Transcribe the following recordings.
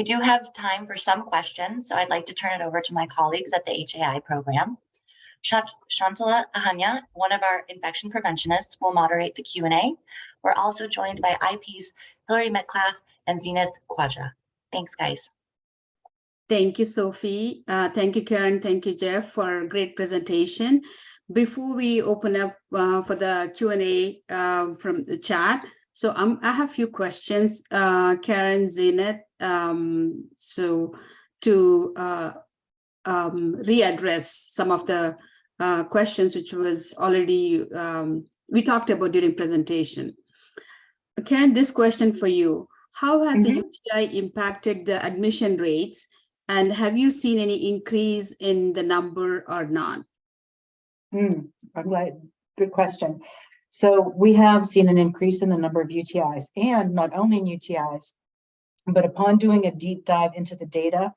We do have time for some questions, so I'd like to turn it over to my colleagues at the HAI program. Shantala Ahanya, one of our infection preventionists, will moderate the Q&A. We're also joined by IP's Hilary Metcalf and Zenith Quadra. Thanks, guys. Thank you, Sophie. Thank you, Karen. Thank you, Jeff, for a great presentation. Before we open up for the Q&A from the chat, so I have a few questions, Karen, Zenith, so to readdress some of the questions which was already we talked about during presentation. Karen, this question for you. How has the UTI impacted the admission rates, and have you seen any increase in the number or not? I'm glad. Good question. So we have seen an increase in the number of UTIs, and not only in UTIs, but upon doing a deep dive into the data,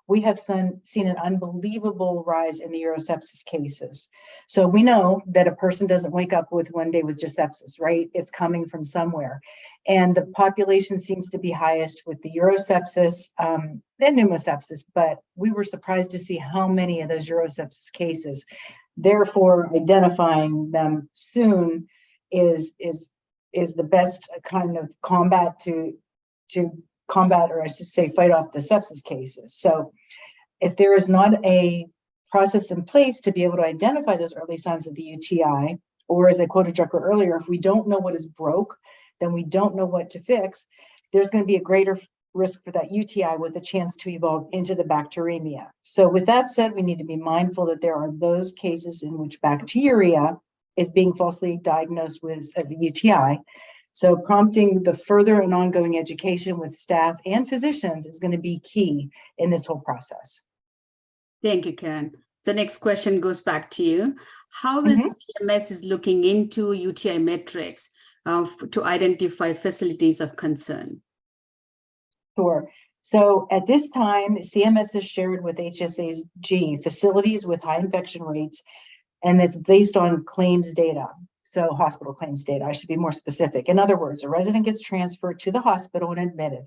we have seen an unbelievable rise in the urosepsis cases. So we know that a person doesn't wake up with one day with just sepsis, right? It's coming from somewhere. And the population seems to be highest with the urosepsis and pneumosepsis, but we were surprised to see how many of those urosepsis cases. Therefore, identifying them soon is the best kind of combat to combat, or I should say, fight off the sepsis cases. So if there is not a process in place to be able to identify those early signs of the UTI, or as I quoted Drucker earlier, if we don't know what is broke, then we don't know what to fix, there's going to be a greater risk for that UTI with a chance to evolve into the bacteremia. So with that said, we need to be mindful that there are those cases in which bacteria is being falsely diagnosed with the UTI. So prompting the further and ongoing education with staff and physicians is going to be key in this whole process. Thank you, Karen. The next question goes back to you. How is CMS is looking into UTI metrics to identify facilities of concern? Sure. So at this time, CMS has shared with HSAG facilities with high infection rates, and it's based on claims data. So hospital claims data, I should be more specific. In other words, a resident gets transferred to the hospital and admitted.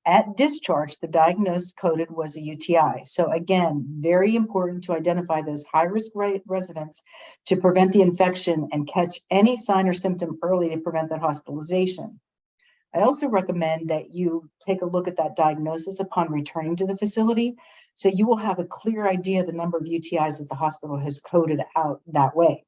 At discharge, the diagnosis coded was a UTI. So again, very important to identify those high-risk residents to prevent the infection and catch any sign or symptom early to prevent that hospitalization. I also recommend that you take a look at that diagnosis upon returning to the facility, so you will have a clear idea of the number of UTIs that the hospital has coded out that way.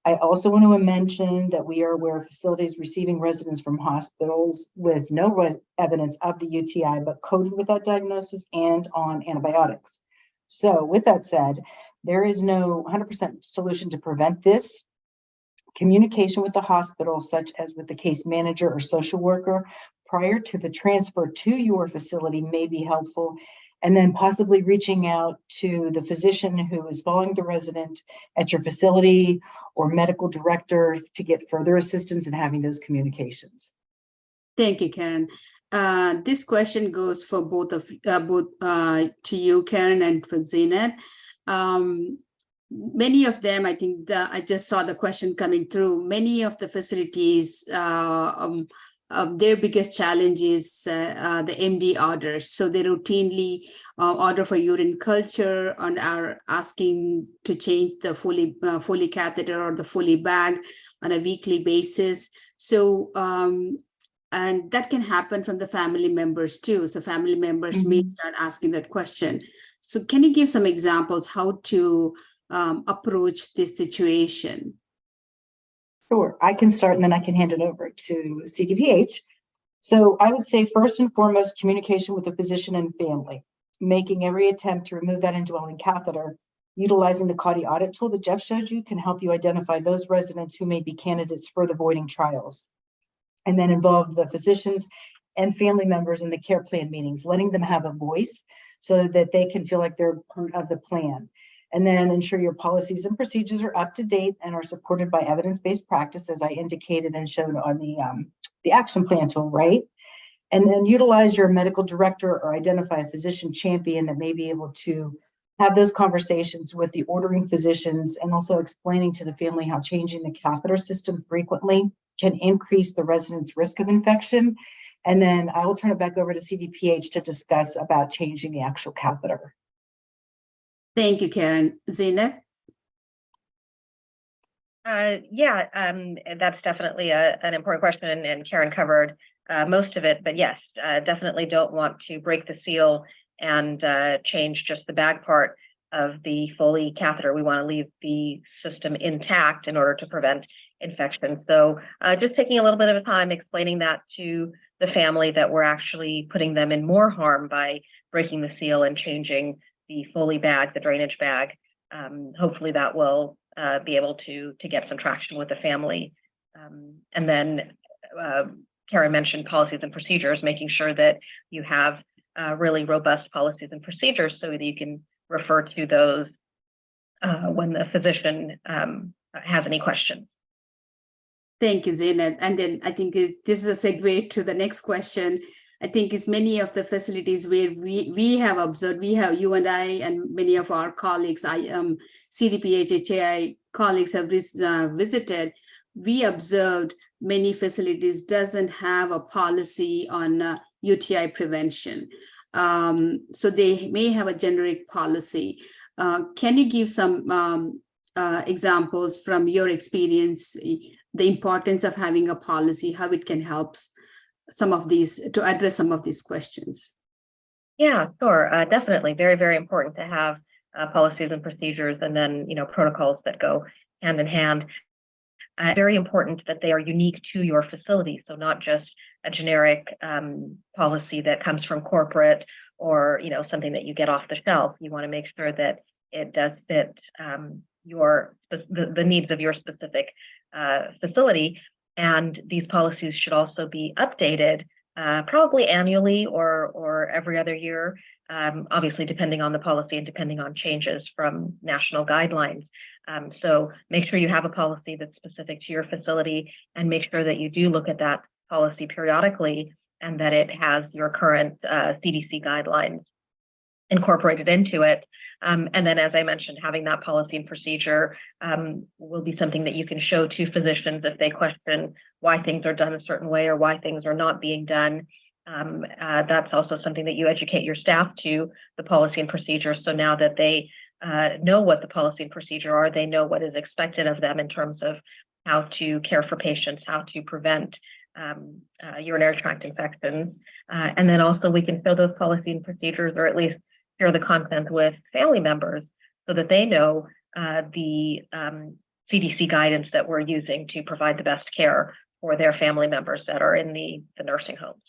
I also want to mention that we are aware of facilities receiving residents from hospitals with no evidence of the UTI, but coded with that diagnosis and on antibiotics. So with that said, there is no 100% solution to prevent this. Communication with the hospital, such as with the case manager or social worker, prior to the transfer to your facility may be helpful. And then possibly reaching out to the physician who is following the resident at your facility or medical director to get further assistance in having those communications. Thank you, Karen. This question goes for both to you, Karen, and for Zenith. Many of them, I think I just saw the question coming through. Many of the facilities, their biggest challenge is the MD orders. So they routinely order for urine culture and are asking to change the Foley catheter or the Foley bag on a weekly basis. So, and that can happen from the family members too. So family members may start asking that question. So can you give some examples how to approach this situation? Sure, I can start and then I can hand it over to CDPH. So I would say first and foremost, communication with the physician and family, making every attempt to remove that indwelling catheter, utilizing the CAUTI audit tool that Jeff showed you can help you identify those residents who may be candidates for the voiding trials. And then involve the physicians and family members in the care plan meetings, letting them have a voice so that they can feel like they're part of the plan. And then ensure your policies and procedures are up to date and are supported by evidence-based practice, as I indicated and showed on the action plan tool, right? And then utilize your medical director or identify a physician champion that may be able to have those conversations with the ordering physicians, and also explaining to the family how changing the catheter system frequently can increase the resident's risk of infection And then I will turn it back over to CDPH to discuss about changing the actual catheter. Thank you, Karen. Zeynep? That's definitely an important question, and Karen covered most of it. But yes, definitely don't want to break the seal and change just the bag part of the Foley catheter. We want to leave the system intact in order to prevent infection. So just taking a little bit of a time explaining that to the family, that we're actually putting them in more harm by breaking the seal and changing the Foley bag, the drainage bag. Hopefully that will be able to get some traction with the family. And then Karen mentioned policies and procedures, making sure that you have really robust policies and procedures so that you can refer to those when the physician has any questions. Thank you, Zeynep. And then I think this is a segue to the next question. I think it's many of the facilities where we have observed, you and I and many of our colleagues, CDPH, HAI colleagues have visited. We observed many facilities doesn't have a policy on UTI prevention. So they may have a generic policy. Can you give some examples from your experience, the importance of having a policy, how it can help some of these, to address some of these questions? Yeah, sure. Definitely. Very, very important to have policies and procedures, and then, protocols that go hand in hand. Very important that they are unique to your facility. So not just a generic policy that comes from corporate or, something that you get off the shelf. You want to make sure that it does fit the needs of your specific facility. And these policies should also be updated probably annually or every other year, obviously depending on the policy and depending on changes from national guidelines. So make sure you have a policy that's specific to your facility, and make sure that you do look at that policy periodically and that it has your current CDC guidelines incorporated into it. And then, as I mentioned, having that policy and procedure will be something that you can show to physicians if they question why things are done a certain way or why things are not being done. That's also something that you educate your staff to, the policy and procedure. So now that they know what the policy and procedure are, they know what is expected of them in terms of how to care for patients, how to prevent urinary tract infections. And then also we can show those policy and procedures, or at least share the content with family members so that they know the CDC guidance that we're using to provide the best care for their family members that are in the nursing homes.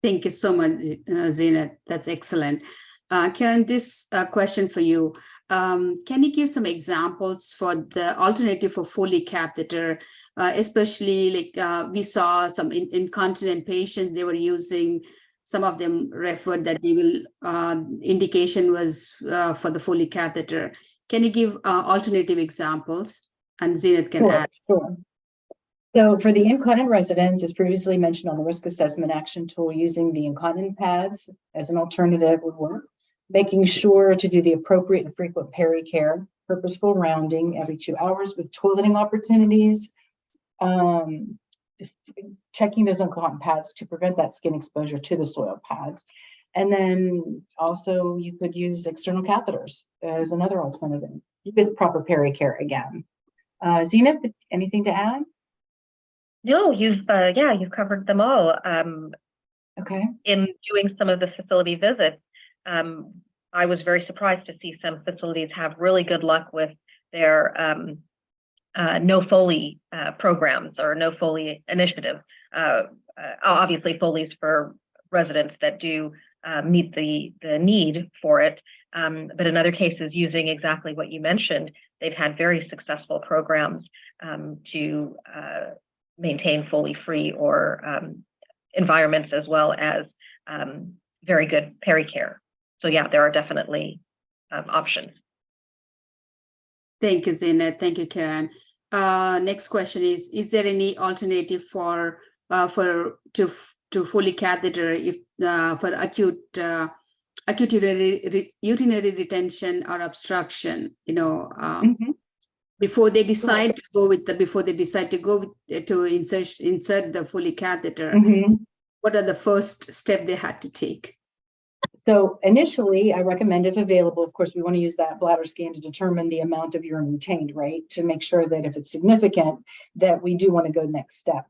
Thank you so much, Zeynep. That's excellent. Karen, this question for you. Can you give some examples for the alternative for Foley catheter, especially like we saw some incontinent patients, they were using, some of them referred that they will, indication was for the Foley catheter. Can you give alternative examples? And Zeynep can add. Sure. So for the incontinent resident, as previously mentioned on the risk assessment action tool, using the incontinent pads as an alternative would work. Making sure to do the appropriate and frequent peri-care, purposeful rounding every 2 hours with toileting opportunities. Checking those incontinent pads to prevent that skin exposure to the soil pads. And then also you could use external catheters as another alternative with proper peri-care again. Zeynep, anything to add? No, you've covered them all. Okay. In doing some of the facility visits, I was very surprised to see some facilities have really good luck with their no Foley programs or no Foley initiative. Obviously, Foley's for residents that do meet the need for it. But in other cases, using exactly what you mentioned, they've had very successful programs to maintain Foley-free or environments, as well as very good peri-care. So yeah, there are definitely options. Thank you, Zeynep. Thank you, Karen. Next question is there any alternative for Foley catheter if for acute urinary retention or obstruction? Before they decide to go with to insert the Foley catheter. What are the first step they had to take? So initially, I recommend, if available, of course, we want to use that bladder scan to determine the amount of urine retained, right? To make sure that if it's significant, that we do want to go next step.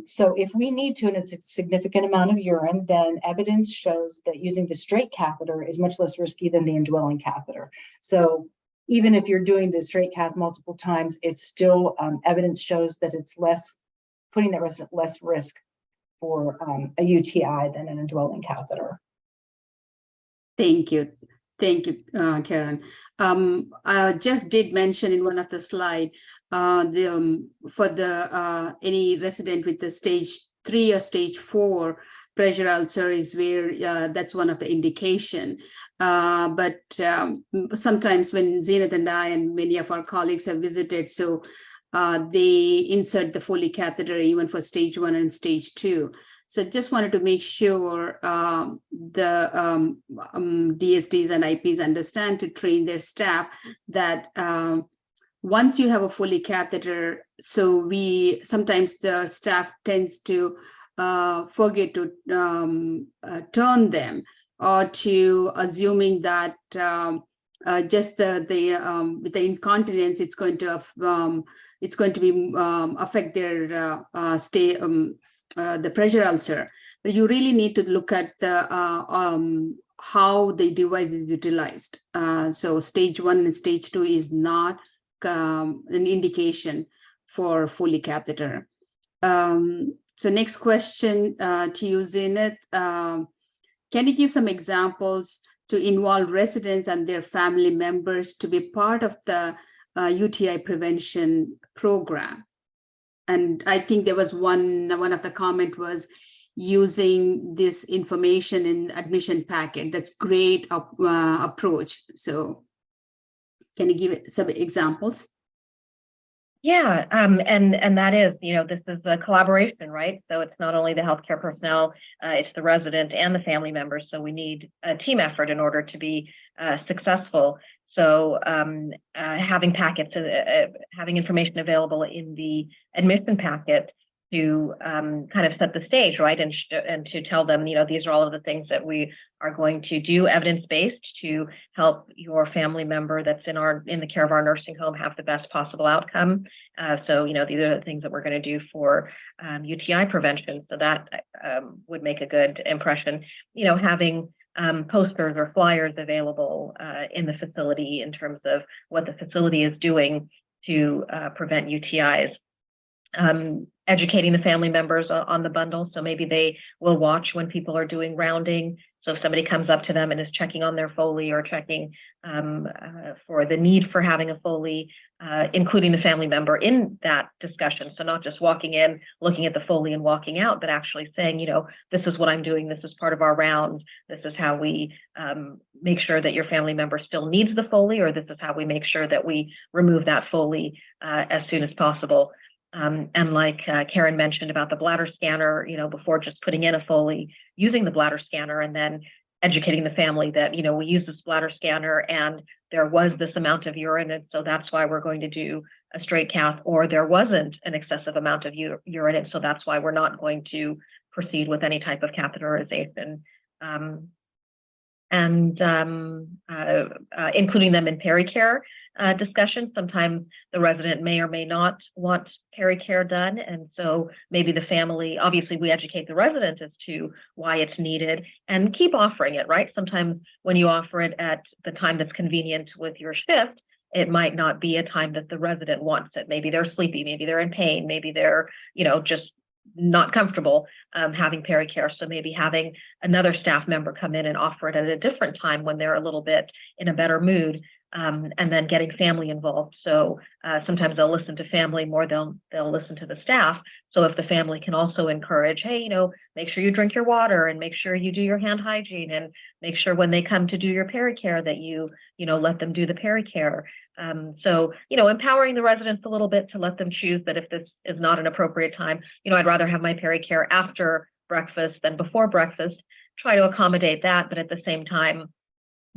So if we need to, and it's a significant amount of urine, then evidence shows that using the straight catheter is much less risky than the indwelling catheter. So even if you're doing the straight cath multiple times, it's still, evidence shows that it's putting that resident less risk for a UTI than an indwelling catheter. Thank you. Thank you, Karen. Jeff did mention in one of the slide for the any resident with the stage 3 or stage 4 pressure ulcer is where that's one of the indication. But sometimes when Zenith and I and many of our colleagues have visited, so they insert the Foley catheter even for stage 1 and stage 2. So just wanted to make sure the DSDs and IPs understand to train their staff that once you have a Foley catheter, so sometimes the staff tends to forget to turn them, or to assuming that just with the incontinence, it's going to be affect their the pressure ulcer. But you really need to look at the how the device is utilized. So stage 1 and stage 2 is not an indication for Foley catheter. So next question to you, Zenith. Can you give some examples to involve residents and their family members to be part of the UTI prevention program? And I think there was one of the comment was using this information in admission packet. That's great approach. So can you give some examples? Yeah, and that is, this is a collaboration, right? So it's not only the healthcare personnel, it's the resident and the family members. So we need a team effort in order to be successful. So having packets, having information available in the admission packet to kind of set the stage, right? And to tell them, these are all of the things that we are going to do evidence-based to help your family member that's in the care of our nursing home have the best possible outcome. So, these are the things that we're going to do for UTI prevention. So that would make a good impression. Having posters or flyers available in the facility in terms of what the facility is doing to prevent UTIs. Educating the family members on the bundle. So maybe they will watch when people are doing rounding. So if somebody comes up to them and is checking on their Foley or checking for the need for having a Foley, including the family member in that discussion. So not just walking in, looking at the Foley and walking out, but actually saying, this is what I'm doing. This is part of our round. This is how we make sure that your family member still needs the Foley, or this is how we make sure that we remove that Foley as soon as possible. And like Karen mentioned about the bladder scanner, before just putting in a Foley, using the bladder scanner and then educating the family that, we use this bladder scanner and there was this amount of urine. And so that's why we're going to do a straight cath, or there wasn't an excessive amount of urine. And so that's why we're not going to proceed with any type of catheterization. And including them in pericare discussions. Sometimes the resident may or may not want pericare done. And so maybe the family, obviously we educate the resident as to why it's needed and keep offering it, right? Sometimes when you offer it at the time that's convenient with your shift, it might not be a time that the resident wants it. Maybe they're sleepy, maybe they're in pain, maybe they're, just not comfortable having pericare. So maybe having another staff member come in and offer it at a different time when they're a little bit in a better mood, and then getting family involved. So sometimes they'll listen to family more than they'll listen to the staff. So if the family can also encourage, hey, make sure you drink your water and make sure you do your hand hygiene and make sure when they come to do your pericare that you let them do the pericare. So, empowering the residents a little bit to let them choose that if this is not an appropriate time, I'd rather have my pericare after breakfast than before breakfast, try to accommodate that, but at the same time,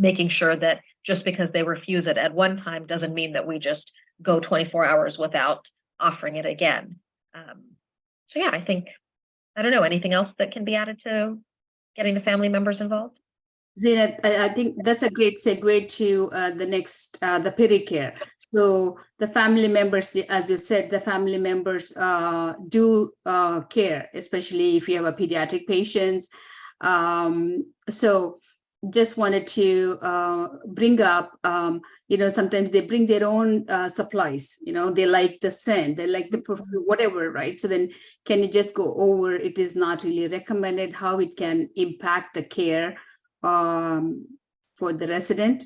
making sure that just because they refuse it at one time doesn't mean that we just go 24 hours without offering it again. So yeah, I think I don't know, anything else that can be added to getting the family members involved? Zena, I think that's a great segue to the next, the pericare. So the family members, as you said, the family members do care, especially if you have a pediatric patients. So just wanted to bring up, sometimes they bring their own supplies, they like the scent, they like the perfume, whatever, right? So then can you just go over, it is not really recommended, how it can impact the care for the resident?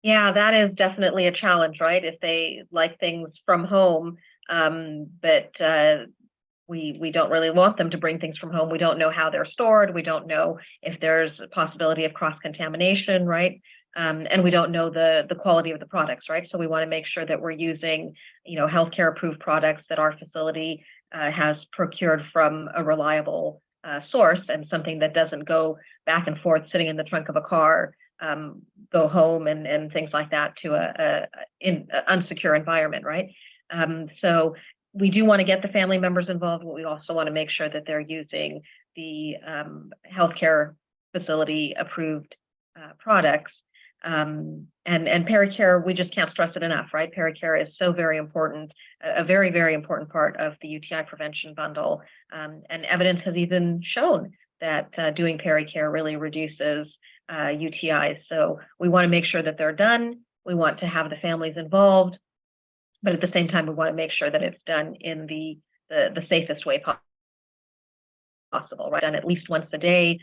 Yeah, that is definitely a challenge, right? If they like things from home, but we don't really want them to bring things from home. We don't know how they're stored. We don't know if there's a possibility of cross-contamination, right? And we don't know the quality of the products, right? So we want to make sure that we're using, healthcare approved products that our facility has procured from a reliable source, and something that doesn't go back and forth sitting in the trunk of a car, go home and things like that to an unsecure environment, right? So we do want to get the family members involved, but we also want to make sure that they're using the healthcare facility approved products. And pericare, we just can't stress it enough, right? Pericare is so very important, a very, very important part of the UTI prevention bundle. And evidence has even shown that doing pericare really reduces UTIs. So we want to make sure that they're done. We want to have the families involved, but at the same time, we want to make sure that it's done in the safest way possible, right? Done at least once a day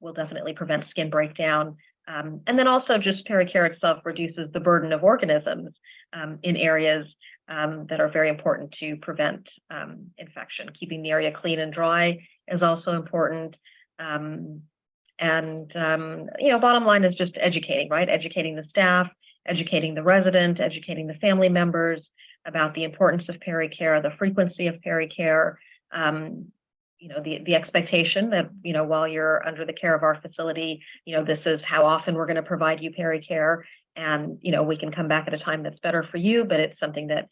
will definitely prevent skin breakdown. And then also just pericare itself reduces the burden of organisms in areas that are very important to prevent infection. Keeping the area clean and dry is also important. Bottom line is just educating, right? Educating the staff, educating the resident, educating the family members about the importance of pericare, the frequency of pericare, the expectation that, while you're under the care of our facility, this is how often we're going to provide you pericare, and, we can come back at a time that's better for you, but it's something that,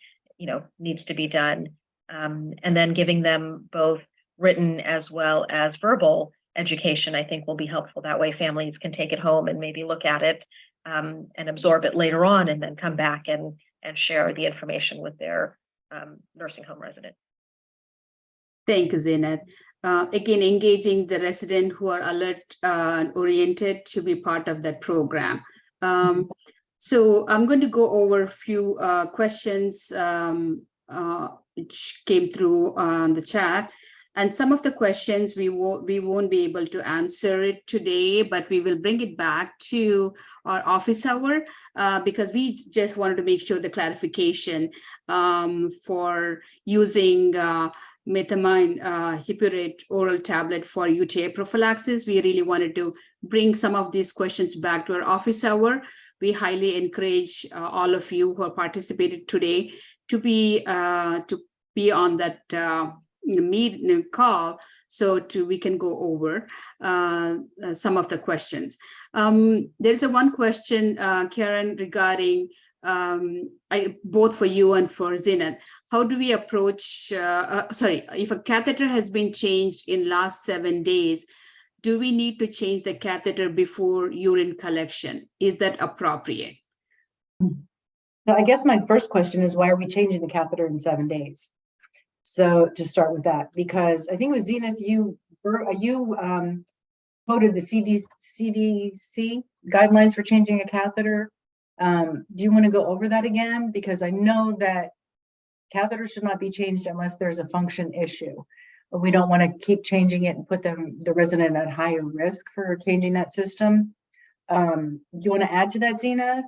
needs to be done. And then giving them both written as well as verbal education, I think will be helpful. That way families can take it home and maybe look at it and absorb it later on, and then come back and share the information with their nursing home resident. Thank you, Zainab. Again, engaging the resident who are alert and oriented to be part of that program. So I'm going to go over a few questions which came through on the chat. And some of the questions we won't be able to answer it today, but we will bring it back to our office hour because we just wanted to make sure the clarification for using methamine hippurate oral tablet for UTI prophylaxis. We really wanted to bring some of these questions back to our office hour. We highly encourage all of you who are participated today to be on that call, so we can go over some of the questions. There's one question, Karen, regarding both for you and for Zinat. How do we approach, if a catheter has been changed in last 7 days, do we need to change the catheter before urine collection? Is that appropriate? So I guess my first question is, why are we changing the catheter in 7 days? So to start with that, because I think with Zenith, you quoted the CDC guidelines for changing a catheter. Do you want to go over that again? Because I know that catheters should not be changed unless there's a function issue. But we don't want to keep changing it and put the resident at higher risk for changing that system. Do you want to add to that, Zena?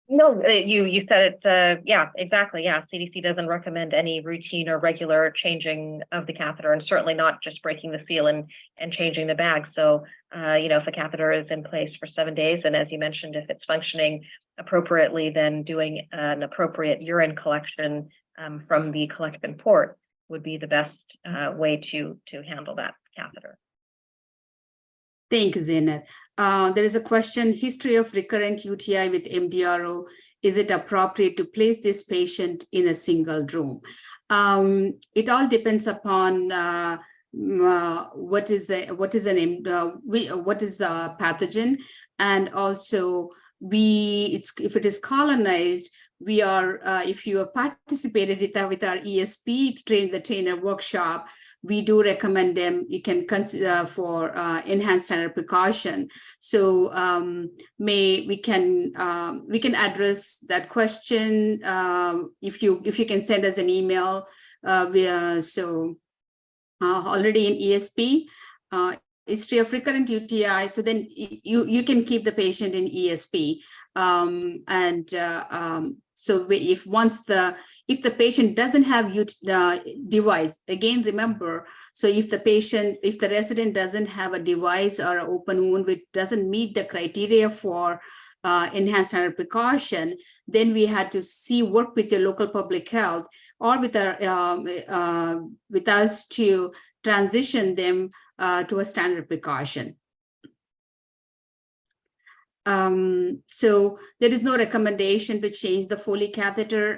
No, you said it. Yeah, exactly. Yeah, CDC doesn't recommend any routine or regular changing of the catheter, and certainly not just breaking the seal and changing the bag. So, if a catheter is in place for 7 days, and as you mentioned, if it's functioning appropriately, then doing an appropriate urine collection from the collection port would be the best way to handle that catheter. Thank you, Zainab. There is a question, history of recurrent UTI with MDRO. Is it appropriate to place this patient in a single room? It all depends upon what is the pathogen, and also if it is colonized, we are if you have participated with our ESP trainer workshop, we do recommend them. You can consider for enhanced standard precaution. So we can address that question if you can send us an email. Already in ESP, history of recurrent UTI. So then you can keep the patient in ESP, so if the patient doesn't have device, again, remember, so if the resident doesn't have a device or an open wound which doesn't meet the criteria for enhanced standard precaution, then we had to work with your local public health or with us to transition them to a standard precaution. So there is no recommendation to change the Foley catheter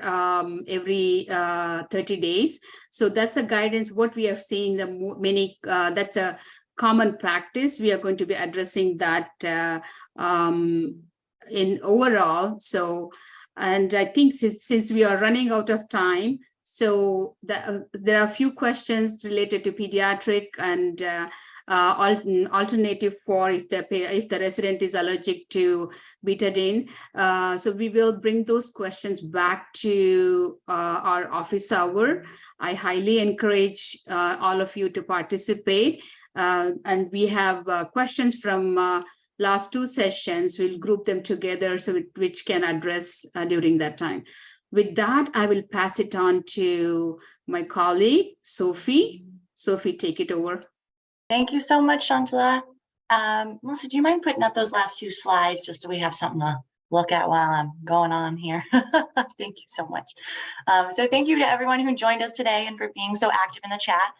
every 30 days. So that's a guidance. What we have seen that's a common practice. We are going to be addressing that in overall. So, and I think since we are running out of time, so there are a few questions related to pediatric and alternative for if the resident is allergic to betadine. So we will bring those questions back to our office hour. I highly encourage all of you to participate. And we have questions from last two sessions. We'll group them together so which can address during that time. With that, I will pass it on to my colleague, Sophie. Sophie, take it over. Thank you so much, Shantala. Melissa, do you mind putting up those last few slides just so we have something to look at while I'm going on here? Thank you so much. So thank you to everyone who joined us today and for being so active in the chat.